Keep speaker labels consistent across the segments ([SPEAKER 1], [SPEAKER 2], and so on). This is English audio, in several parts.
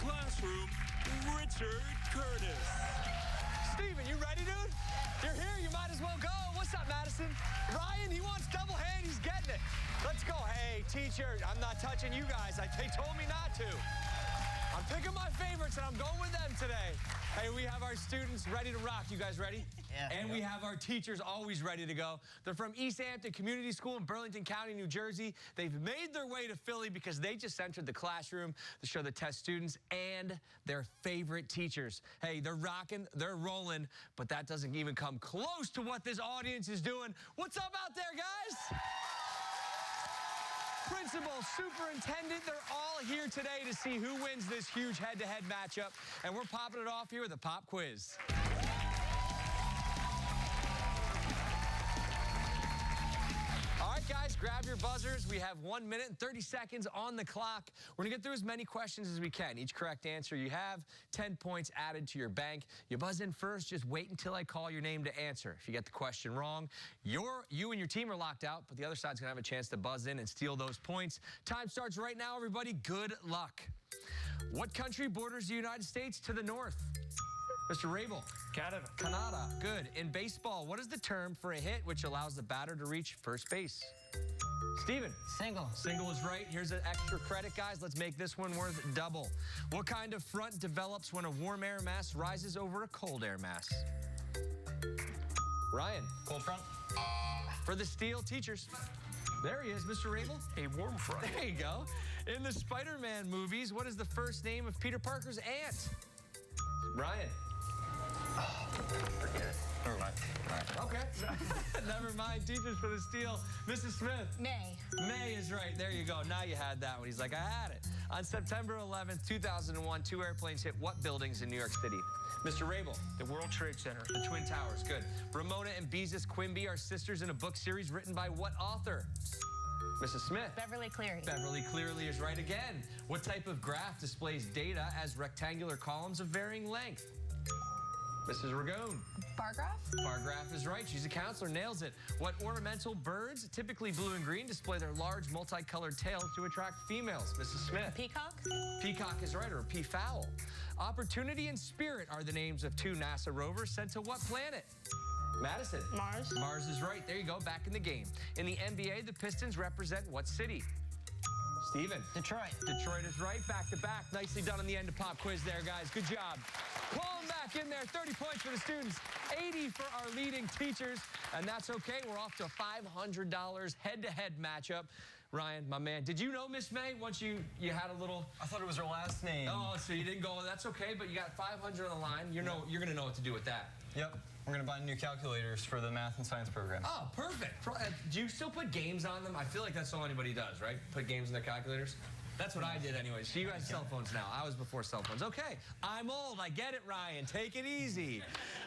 [SPEAKER 1] ClassH-Room, Richard Curtis.
[SPEAKER 2] Steven, you ready, dude? You're here, you might as well go. What's up, Madison? Ryan, he wants double hand, he's getting it. Let's go. Hey, teacher, I'm not touching you guys. They told me not to. I'm picking my favorites, and I'm going with them today. Hey, we have our students ready to rock. You guys ready?
[SPEAKER 3] Yeah.
[SPEAKER 2] And we have our teachers always ready to go. They're from Eastampton Community School in Burlington County, New Jersey. They've made their way to Philly because they just entered the classroom to show the test students and their favorite teachers. Hey, they're rocking, they're rolling, but that doesn't even come close to what this audience is doing. What's up out there, guys? Principal, superintendent, they're all here today to see who wins this huge head-to-head matchup. And we're popping it off here with a pop quiz. All right, guys, grab your buzzers. We have 1 minute and 30 seconds on the clock. We're going to get through as many questions as we can. Each correct answer you have, 10 points added to your bank. You buzz in first. Just wait until I call your name to answer. If you get the question wrong, you and your team are locked out, but the other side's going to have a chance to buzz in and steal those points. Time starts right now, everybody. Good luck. What country borders the United States to the north? Mr. Rabel.
[SPEAKER 4] Canada.
[SPEAKER 2] Canada. Good. In baseball, what is the term for a hit which allows the batter to reach first base? Steven.
[SPEAKER 3] Single.
[SPEAKER 2] Single is right. Here's an extra credit, guys. Let's make this one worth double. What kind of front develops when a warm air mass rises over a cold air mass? Ryan.
[SPEAKER 4] Cold front.
[SPEAKER 2] For the Steel teachers. There he is, Mr. Rabel.
[SPEAKER 4] A warm front.
[SPEAKER 2] There you go. In the Spider-Man movies, what is the first name of Peter Parker's aunt? Ryan.
[SPEAKER 4] Oh, forget it. Never mind. All right.
[SPEAKER 2] Okay. Never mind. Teachers for the Steel. Mrs. Smith.
[SPEAKER 5] May.
[SPEAKER 2] May is right. There you go. Now you had that one. He's like, I had it. On September 11th, 2001, 2 airplanes hit what buildings in New York City? Mr. Rabel.
[SPEAKER 4] The World Trade Center.
[SPEAKER 2] The Twin Towers. Good. Ramona and Beezus Quimby are sisters in a book series written by what author? Mrs. Smith.
[SPEAKER 5] Beverly Cleary.
[SPEAKER 2] Beverly Cleary is right again. What type of graph displays data as rectangular columns of varying length? Mrs. Ragone.
[SPEAKER 5] Bar graph.
[SPEAKER 2] Bar graph is right. She's a counselor. Nails it. What ornamental birds, typically blue and green, display their large multicolored tails to attract females? Mrs. Smith.
[SPEAKER 5] Peacock.
[SPEAKER 2] Peacock is right, or a peafowl. Opportunity and Spirit are the names of 2 NASA rovers sent to what planet? Madison.
[SPEAKER 5] Mars.
[SPEAKER 2] Mars is right. There you go. Back in the game. In the NBA, the Pistons represent what city? Steven.
[SPEAKER 3] Detroit.
[SPEAKER 2] Detroit is right. Back to back. Nicely done on the end of pop quiz there, guys. Good job. Pull them back in there. 30 points for the students. 80 for our leading teachers. And that's okay. We're off to a $500 head-to-head matchup. Ryan, my man, did you know Miss May once you had a little...
[SPEAKER 4] I thought it was her last name.
[SPEAKER 2] Oh, so you didn't go, that's okay, but you got 500 on the line. You're going to know what to do with that.
[SPEAKER 4] Yep. We're going to buy new calculators for the math and science program.
[SPEAKER 2] Oh, perfect. Do you still put games on them? I feel like that's all anybody does, right? Put games in their calculators? That's what I did anyway. So you guys have cell phones now. I was before cell phones. Okay, I'm old. I get it, Ryan. Take it easy.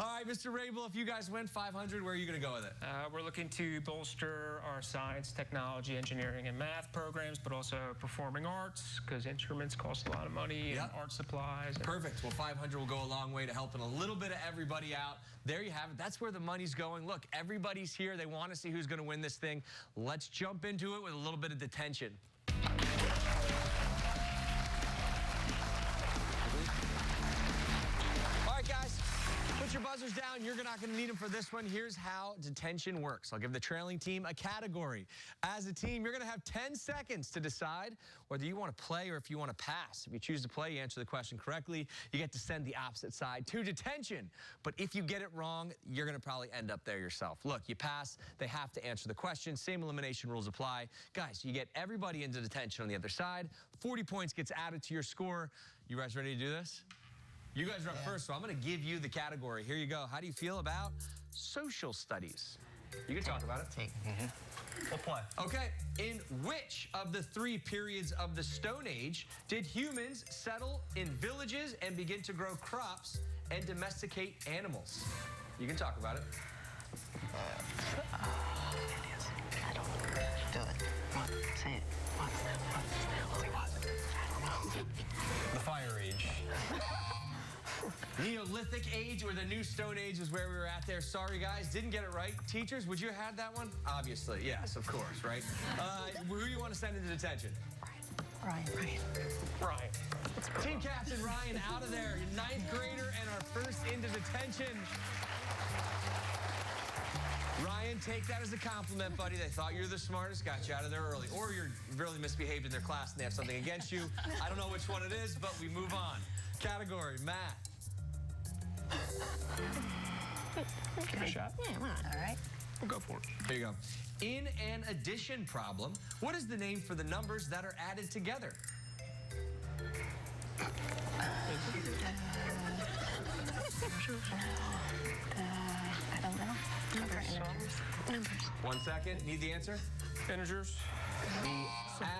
[SPEAKER 2] All right, Mr. Rabel, if you guys win 500, where are you going to go with it?
[SPEAKER 6] We're looking to bolster our science, technology, engineering, and math programs, but also performing arts, because instruments cost a lot of money, and art supplies.
[SPEAKER 2] Perfect. Well, 500 will go a long way to helping a little bit of everybody out. There you have it. That's where the money's going. Look, everybody's here. They want to see who's going to win this thing. Let's jump into it with a little bit of detention. All right, guys. Put your buzzers down. You're not going to need them for this one. Here's how detention works. I'll give the trailing team a category. As a team, you're going to have 10 seconds to decide whether you want to play or if you want to pass. If you choose to play, you answer the question correctly. You get to send the opposite side to detention. But if you get it wrong, you're going to probably end up there yourself. Look, you pass. They have to answer the question. Same elimination rules apply. Guys, you get everybody into detention on the other side. 40 points gets added to your score. You guys ready to do this? You guys are up first, so I'm going to give you the category. Here you go. How do you feel about social studies? You can talk about it.
[SPEAKER 4] We'll play.
[SPEAKER 2] Okay. In which of the 3 periods of the Stone Age did humans settle in villages and begin to grow crops and domesticate animals? You can talk about it.
[SPEAKER 3] I don't do it. Come on, say it. Come on. I don't know.
[SPEAKER 4] The Fire Age.
[SPEAKER 2] Neolithic age or the new Stone Age is where we were at there. Sorry, guys. Didn't get it right. Teachers, would you have had that one? Obviously. Yes, of course, right? Who do you want to send into detention?
[SPEAKER 3] Ryan.
[SPEAKER 6] Ryan.
[SPEAKER 2] Team captain Ryan out of there. Your 9th grader and our first into detention. Ryan, take that as a compliment, buddy. They thought you were the smartest, got you out of there early. Or you're really misbehaved in their class and they have something against you. I don't know which one it is, but we move on. Category, math.
[SPEAKER 6] Give it a shot.
[SPEAKER 3] Yeah, why not? All right.
[SPEAKER 6] We'll go for it.
[SPEAKER 2] Here you go. In an addition problem, what is the name for the numbers that are added together?
[SPEAKER 3] I don't know. Numbers.
[SPEAKER 2] 1 second. Need the answer?
[SPEAKER 6] Integers.
[SPEAKER 2] The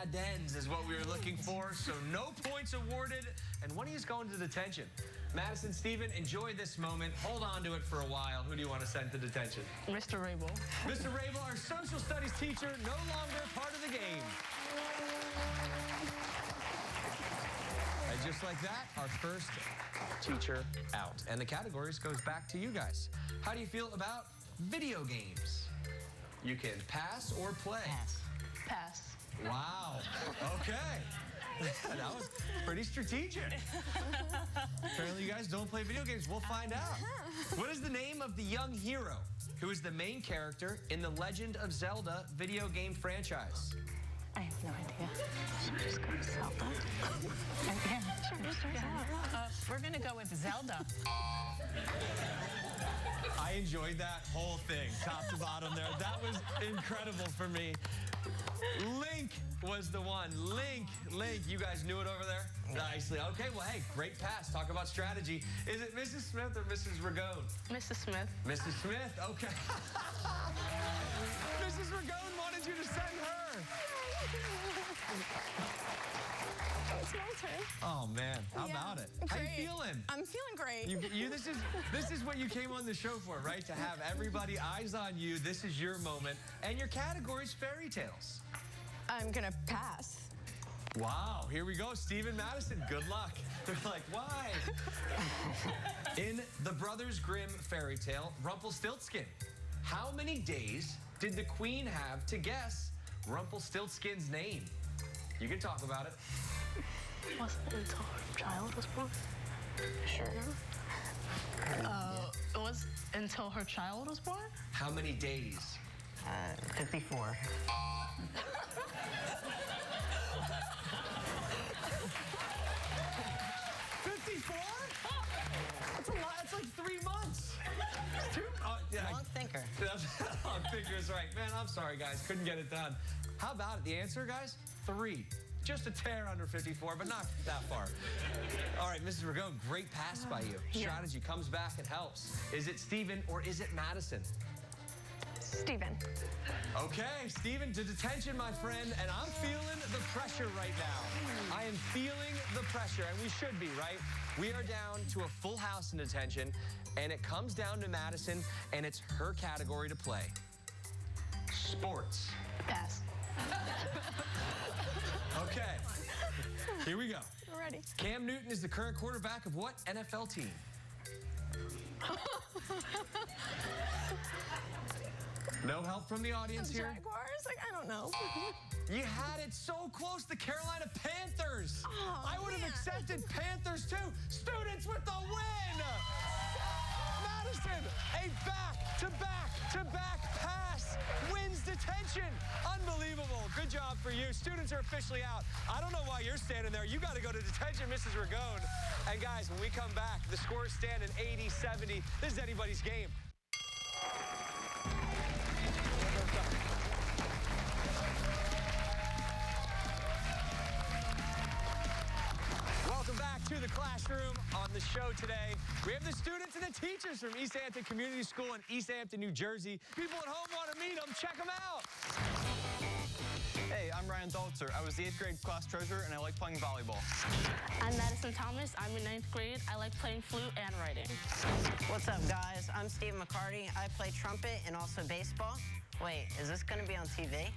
[SPEAKER 2] addends is what we were looking for, so no points awarded, and one of you is going to detention. Madison, Steven, enjoy this moment. Hold on to it for a while. Who do you want to send to detention?
[SPEAKER 5] Mr. Rabel.
[SPEAKER 2] Mr. Rabel, our social studies teacher, no longer part of the game. And just like that, our first teacher out. And the categories goes back to you guys. How do you feel about video games? You can pass or play.
[SPEAKER 3] Pass.
[SPEAKER 5] Pass.
[SPEAKER 2] Wow. Okay. That was pretty strategic. Apparently you guys don't play video games. We'll find out. What is the name of the young hero who is the main character in the Legend of Zelda video game franchise?
[SPEAKER 3] I have no idea. Should we just go to Zelda? Yeah, sure.
[SPEAKER 5] We're going to go with Zelda.
[SPEAKER 2] I enjoyed that whole thing, top to bottom there. That was incredible for me. Link was the one. Link. You guys knew it over there? Nicely. Okay, well, hey, great pass. Talk about strategy. Is it Mrs. Smith or Mrs. Ragone?
[SPEAKER 5] Mrs. Smith.
[SPEAKER 2] Mrs. Smith? Okay. Mrs. Ragone wanted you to send her.
[SPEAKER 7] It's my turn.
[SPEAKER 2] Oh, man. How about it? How you
[SPEAKER 7] Great.
[SPEAKER 2] feeling?
[SPEAKER 7] I'm feeling great.
[SPEAKER 2] This is what you came on the show for, right? To have everybody eyes on you. This is your moment. And your category's fairy tales.
[SPEAKER 7] I'm gonna pass.
[SPEAKER 2] Wow, here we go. Stephen Madison, good luck. They're like, why? In the Brothers Grimm fairy tale, Rumpelstiltskin, how many days did the queen have to guess Rumpelstiltskin's name? You can talk about it.
[SPEAKER 5] Wasn't it until her child was born?
[SPEAKER 3] Sure.
[SPEAKER 5] It was until her child was born?
[SPEAKER 2] How many days?
[SPEAKER 3] 54.
[SPEAKER 2] 54? That's a lot. That's like 3 months.
[SPEAKER 3] Long thinker.
[SPEAKER 2] Long thinker is right. Man, I'm sorry, guys. Couldn't get it done. How about it? The answer, guys? 3. Just a tear under 54, but not that far. All right, Mrs. Ragone, great pass by you. Strategy comes back and helps. Is it Stephen or is it Madison?
[SPEAKER 7] Steven.
[SPEAKER 2] Okay, Stephen, to detention, my friend, and I'm feeling the pressure right now. I am feeling the pressure, and we should be, right? We are down to a full house in detention, and it comes down to Madison, and it's her category to play. Sports.
[SPEAKER 5] Pass.
[SPEAKER 2] Okay, here we go.
[SPEAKER 7] Ready.
[SPEAKER 2] Cam Newton is the current quarterback of what NFL team? No help from the audience here?
[SPEAKER 7] Jaguars? Like, I don't know.
[SPEAKER 2] You had it so close, the Carolina Panthers.
[SPEAKER 7] Oh,
[SPEAKER 2] I would have accepted Panthers too. Students with the win. Madison, a back-to-back pass wins detention. Unbelievable. Good job for you. Students are officially out. I don't know why you're standing there. You got to go to detention, Mrs. Ragone. And guys, when we come back, the scores stand at 80-70. This is anybody's game. Welcome back to the classroom. On the show today, we have the students and the teachers from Eastampton Community School in Eastampton, New Jersey. People at home want to meet them. Check them out.
[SPEAKER 8] Hey, I'm Ryan Doltzer. I was the 8th grade class treasurer, and I like playing volleyball.
[SPEAKER 5] I'm Madison Thomas. I'm in 9th grade. I like playing flute and writing.
[SPEAKER 3] What's up, guys? I'm Steve McCarty. I play trumpet and also baseball. Wait, is this going to be on TV?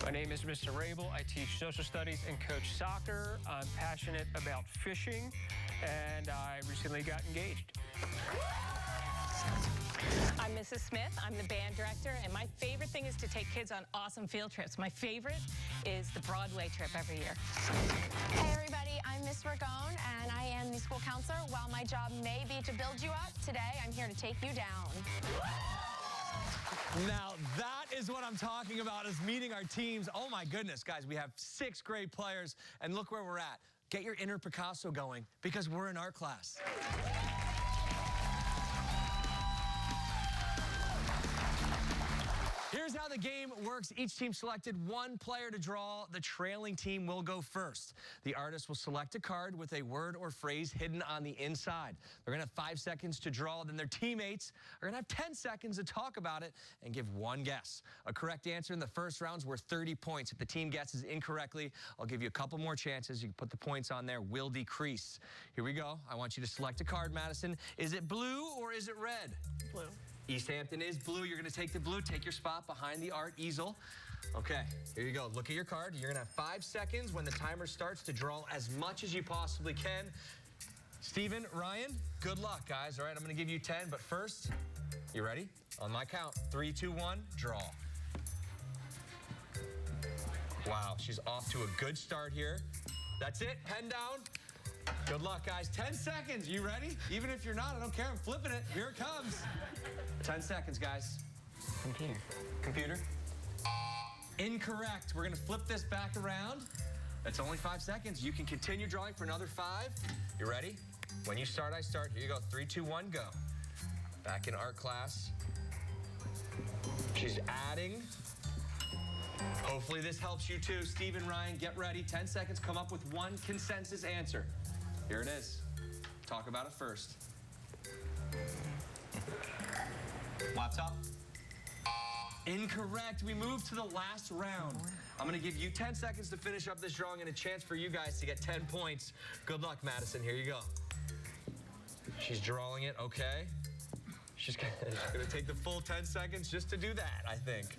[SPEAKER 6] My name is Mr. Rabel. I teach social studies and coach soccer. I'm passionate about fishing, and I recently got engaged.
[SPEAKER 9] I'm Mrs. Smith. I'm the band director, and my favorite thing is to take kids on awesome field trips. My favorite is the Broadway trip every year.
[SPEAKER 7] Hey everybody, I'm Miss Ragone, and I am the school counselor. While my job may be to build you up, today I'm here to take you down.
[SPEAKER 2] Now, that is what I'm talking about, is meeting our teams. Oh, my goodness, guys, we have 6 great players, and look where we're at. Get your inner Picasso going, because we're in art class. Here's how the game works. Each team selected one player to draw. The trailing team will go first. The artist will select a card with a word or phrase hidden on the inside. They're going to have 5 seconds to draw. Then their teammates are going to have 10 seconds to talk about it and give one guess. A correct answer in the first round is worth 30 points. If the team guesses incorrectly, I'll give you a couple more chances. You can put the points on there. Will decrease. Here we go. I want you to select a card, Madison. Is it blue or is it red?
[SPEAKER 7] Blue.
[SPEAKER 2] Eastampton is blue. You're going to take the blue. Take your spot behind the art easel. Okay, here you go. Look at your card. You're going to have 5 seconds when the timer starts to draw as much as you possibly can. Steven, Ryan, good luck, guys. All right, I'm going to give you 10, but first, you ready? On my count, 3, 2, 1, draw. Wow, she's off to a good start here. That's it. Pen down. Good luck, guys. 10 seconds. You ready? Even if you're not, I don't care. I'm flipping it. Here it comes. 10 seconds, guys.
[SPEAKER 3] Computer.
[SPEAKER 2] Computer. Incorrect. We're going to flip this back around. That's only 5 seconds. You can continue drawing for another 5. You ready? When you start, I start. Here you go. 3, 2, 1, go. Back in art class. She's adding. Hopefully this helps you too. Steve and Ryan, get ready. 10 seconds. Come up with one consensus answer. Here it is. Talk about it first.
[SPEAKER 8] Laptop.
[SPEAKER 2] Incorrect. We move to the last round. I'm going to give you 10 seconds to finish up this drawing and a chance for you guys to get 10 points. Good luck, Madison. Here you go. She's drawing it. Okay. She's going to take the full 10 seconds just to do that, I think.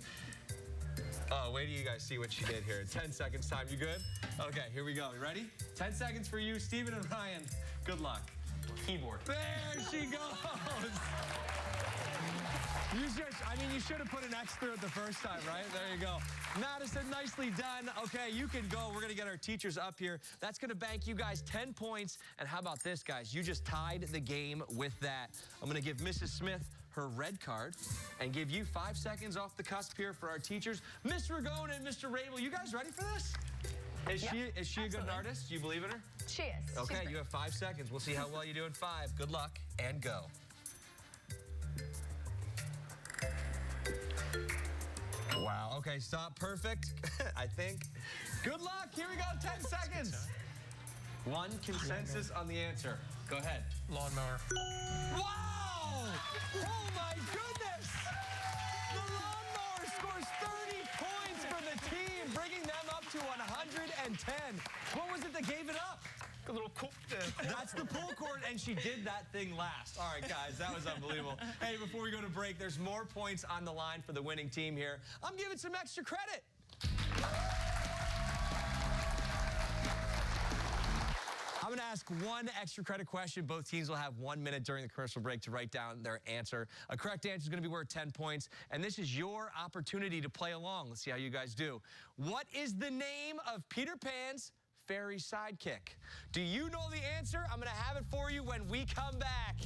[SPEAKER 2] Oh, wait till you guys see what she did here. 10 seconds time. You good? Okay, here we go. You ready? 10 seconds for you, Steven and Ryan. Good luck.
[SPEAKER 8] Keyboard.
[SPEAKER 2] There she goes. You should have put an X through it the first time, right? There you go. Madison, nicely done. Okay, you can go. We're going to get our teachers up here. That's going to bank you guys 10 points. And how about this, guys? You just tied the game with that. I'm going to give Mrs. Smith her red card and give you 5 seconds off the cusp here for our teachers. Mr. Ragone and Mr. Rabel, you guys ready for this? Is she a good artist? Do you believe in her?
[SPEAKER 7] She is.
[SPEAKER 2] Okay, you have 5 seconds. We'll see how well you do in 5. Good luck, and go. Wow, okay, stop. Perfect, I think. Good luck. Here we go, 10 seconds. One consensus on the answer. Go ahead.
[SPEAKER 6] Lawnmower.
[SPEAKER 2] Wow! Oh, my goodness! The lawnmower scores 30 points for the team, bringing them up to 110. What was it that gave it up?
[SPEAKER 6] A little cool.
[SPEAKER 2] That's the pull cord, and she did that thing last. All right, guys, that was unbelievable. Hey, before we go to break, there's more points on the line for the winning team here. I'm giving some extra credit. I'm going to ask one extra credit question. Both teams will have 1 minute during the commercial break to write down their answer. A correct answer is going to be worth 10 points, and this is your opportunity to play along. Let's see how you guys do. What is the name of Peter Pan's fairy sidekick? Do you know the answer? I'm going to have it for you when we come back.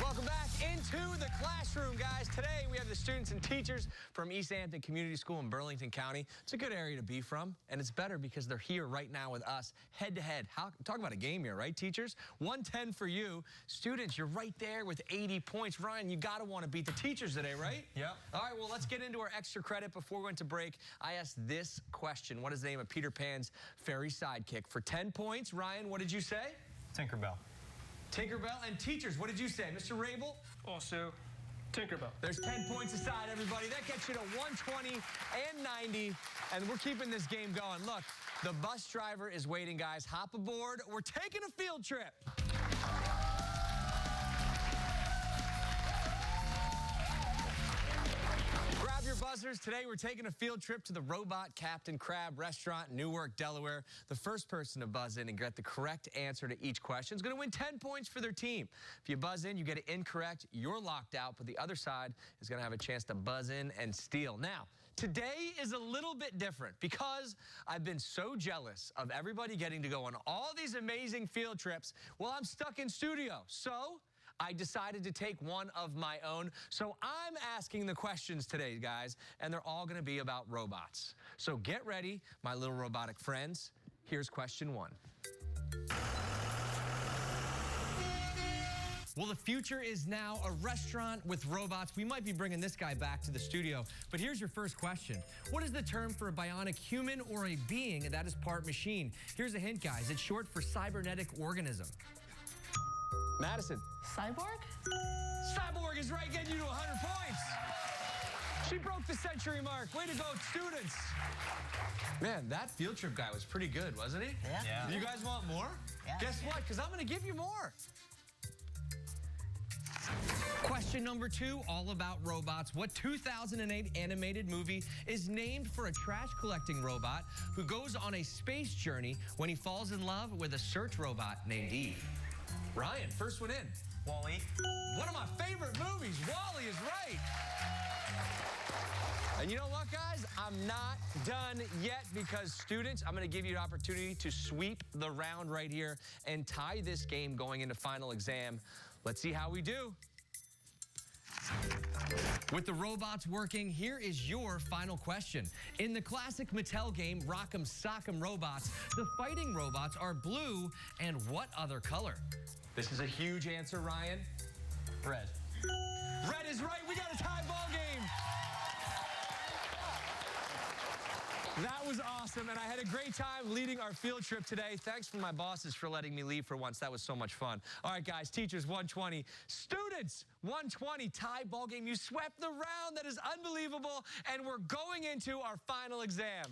[SPEAKER 2] Welcome back into the classroom, guys. Today we have the students and teachers from Eastampton Community School in Burlington County. It's a good area to be from, and it's better because they're here right now with us, head to head. Talk about a game here, right, teachers? 110 for you. Students, you're right there with 80 points. Ryan, you got to want to beat the teachers today, right?
[SPEAKER 8] Yeah.
[SPEAKER 2] All right, well, let's get into our extra credit. Before we went to break, I asked this question. What is the name of Peter Pan's fairy sidekick? For 10 points, Ryan, what did you say?
[SPEAKER 8] Tinkerbell.
[SPEAKER 2] Tinkerbell. And teachers, what did you say? Mr. Rabel?
[SPEAKER 6] Also, Tinkerbell.
[SPEAKER 2] There's 10 points aside, everybody. That gets you to 120 and 90, and we're keeping this game going. Look, the bus driver is waiting, guys. Hop aboard. We're taking a field trip. Grab your bus buzzers. Today we're taking a field trip to the Robot Captain Crab Restaurant in Newark, Delaware. The first person to buzz in and get the correct answer to each question is going to win 10 points for their team. If you buzz in, you get it incorrect, you're locked out, but the other side is going to have a chance to buzz in and steal. Now, today is a little bit different because I've been so jealous of everybody getting to go on all these amazing field trips while I'm stuck in studio. So I decided to take one of my own. So I'm asking the questions today, guys, and they're all going to be about robots. So get ready, my little robotic friends. Here's question 1. Well, the future is now a restaurant with robots. We might be bringing this guy back to the studio, but here's your first question. What is the term for a bionic human or a being that is part machine? Here's a hint, guys. It's short for cybernetic organism. Madison.
[SPEAKER 5] Cyborg?
[SPEAKER 2] Cyborg is right, getting you to 100 points. She broke the century mark. Way to go, students. Man, that field trip guy was pretty good, wasn't he?
[SPEAKER 3] Yeah.
[SPEAKER 2] Do you guys want more?
[SPEAKER 3] Yeah.
[SPEAKER 2] Guess what? Because I'm going to give you more. Question number 2, all about robots. What 2008 animated movie is named for a trash collecting robot who goes on a space journey when he falls in love with a search robot named Eve? Ryan, first one in.
[SPEAKER 8] Wall-E.
[SPEAKER 2] One of my favorite movies. Wall-E is right. And you know what, guys? I'm not done yet because, students, I'm going to give you an opportunity to sweep the round right here and tie this game going into final exam. Let's see how we do. With the robots working, here is your final question. In the classic Mattel game, Rock'em Sock'em Robots, the fighting robots are blue and what other color? This is a huge answer, Ryan.
[SPEAKER 8] Red.
[SPEAKER 2] Red is right. We got a tie ball game. That was awesome, and I had a great time leading our field trip today. Thanks for my bosses for letting me leave for once. That was so much fun. All right, guys, teachers, 120. Students, 120. Tie ball game. You swept the round. That is unbelievable, and we're going into our final exam.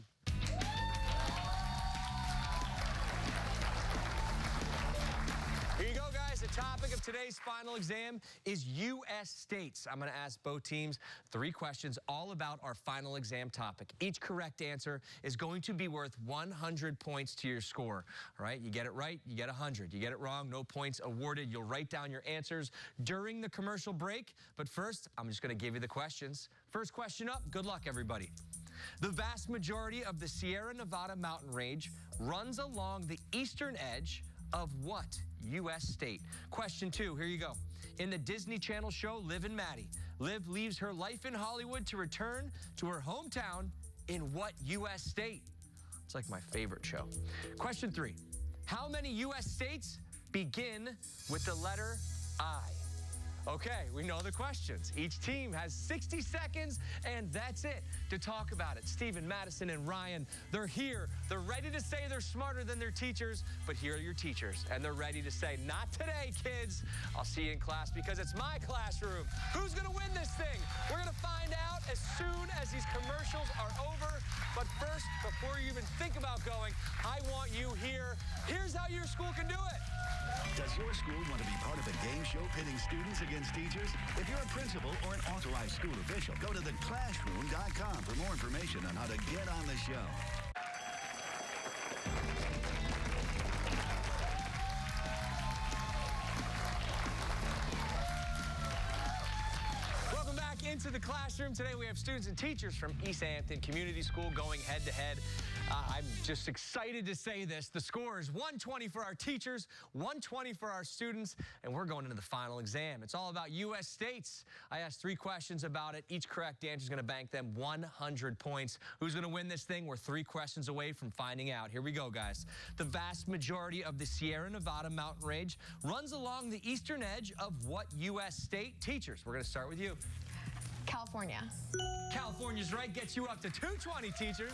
[SPEAKER 2] Here you go, guys. The topic of today's final exam is U.S. states. I'm going to ask both teams 3 questions all about our final exam topic. Each correct answer is going to be worth 100 points to your score. All right, you get it right, you get 100. You get it wrong, no points awarded. You'll write down your answers during the commercial break. But first, I'm just going to give you the questions. First question up. Good luck, everybody. The vast majority of the Sierra Nevada mountain range runs along the eastern edge of what U.S. state? Question 2, here you go. In the Disney Channel show Liv and Maddie, Liv leaves her life in Hollywood to return to her hometown in what U.S. state? It's like my favorite show. Question 3, how many U.S. states begin with the letter I? Okay, we know the questions. Each team has 60 seconds, and that's it to talk about it. Stephen, Madison, and Ryan, they're here. They're ready to say they're smarter than their teachers, but here are your teachers, and they're ready to say, not today, kids. I'll see you in class because it's my classroom. Who's going to win this thing? We're going to find out as soon as these commercials are over. But first, before you even think about going, I want you here. Here's how your school can do it.
[SPEAKER 10] Does your school want to be part of a game show pitting students against teachers? If you're a principal or an authorized school official, go to theclassroom.com for more information on how to get on the show.
[SPEAKER 2] Welcome back into the classroom. Today we have students and teachers from Eastampton Community School going head-to-head. I'm just excited to say this. The score is 120 for our teachers, 120 for our students, and we're going into the final exam. It's all about U.S. states. I asked 3 questions about it. Each correct answer is going to bank them 100 points. Who's going to win this thing? We're 3 questions away from finding out. Here we go, guys. The vast majority of the Sierra Nevada mountain range runs along the eastern edge of what U.S. state? Teachers, we're going to start with you.
[SPEAKER 7] California.
[SPEAKER 2] California's right. Gets you up to 220, teachers.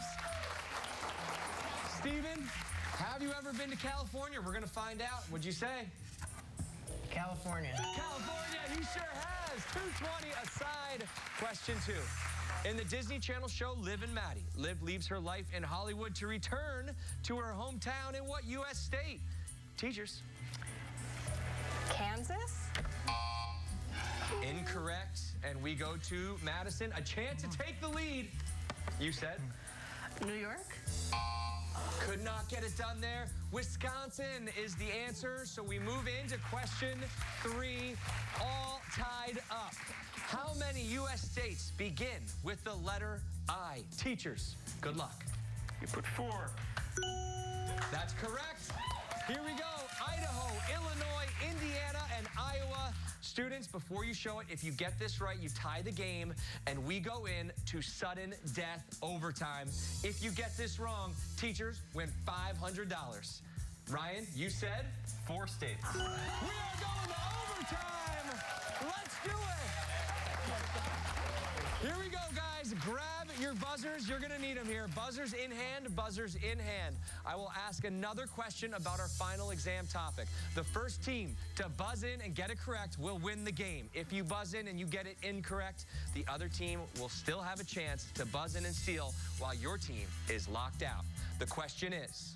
[SPEAKER 2] Steven, have you ever been to California? We're going to find out. What'd you say?
[SPEAKER 3] California.
[SPEAKER 2] California, he sure has. 220 aside. Question 2. In the Disney Channel show Liv and Maddie, Liv leaves her life in Hollywood to return to her hometown in what U.S. state? Teachers.
[SPEAKER 9] Kansas?
[SPEAKER 2] Incorrect. and we go to Madison. A chance to take the lead. You said?
[SPEAKER 5] New York.
[SPEAKER 2] Could not get it done there. Wisconsin is the answer, so we move into question 3, all tied up. How many U.S. states begin with the letter I? Teachers, good luck.
[SPEAKER 6] You put 4.
[SPEAKER 2] That's correct. Here we go. Idaho, Illinois, Indiana, and Iowa. Students, before you show it, if you get this right, you tie the game, and we go in to sudden death overtime. If you get this wrong, teachers win $500. Ryan, you said?
[SPEAKER 8] 4 states.
[SPEAKER 2] We are going to overtime. Let's do it. Here we go, guys. Grab your buzzers. You're going to need them here. Buzzers in hand, buzzers in hand. I will ask another question about our final exam topic. The first team to buzz in and get it correct will win the game. If you buzz in and you get it incorrect, the other team will still have a chance to buzz in and steal while your team is locked out. The question is,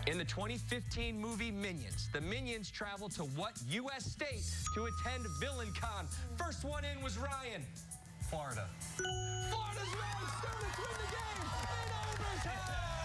[SPEAKER 2] in the 2015 movie Minions, the Minions traveled to what U.S. state to attend VillainCon? First one in was Ryan.
[SPEAKER 8] Florida.
[SPEAKER 2] Florida's right. Students win the game in overtime.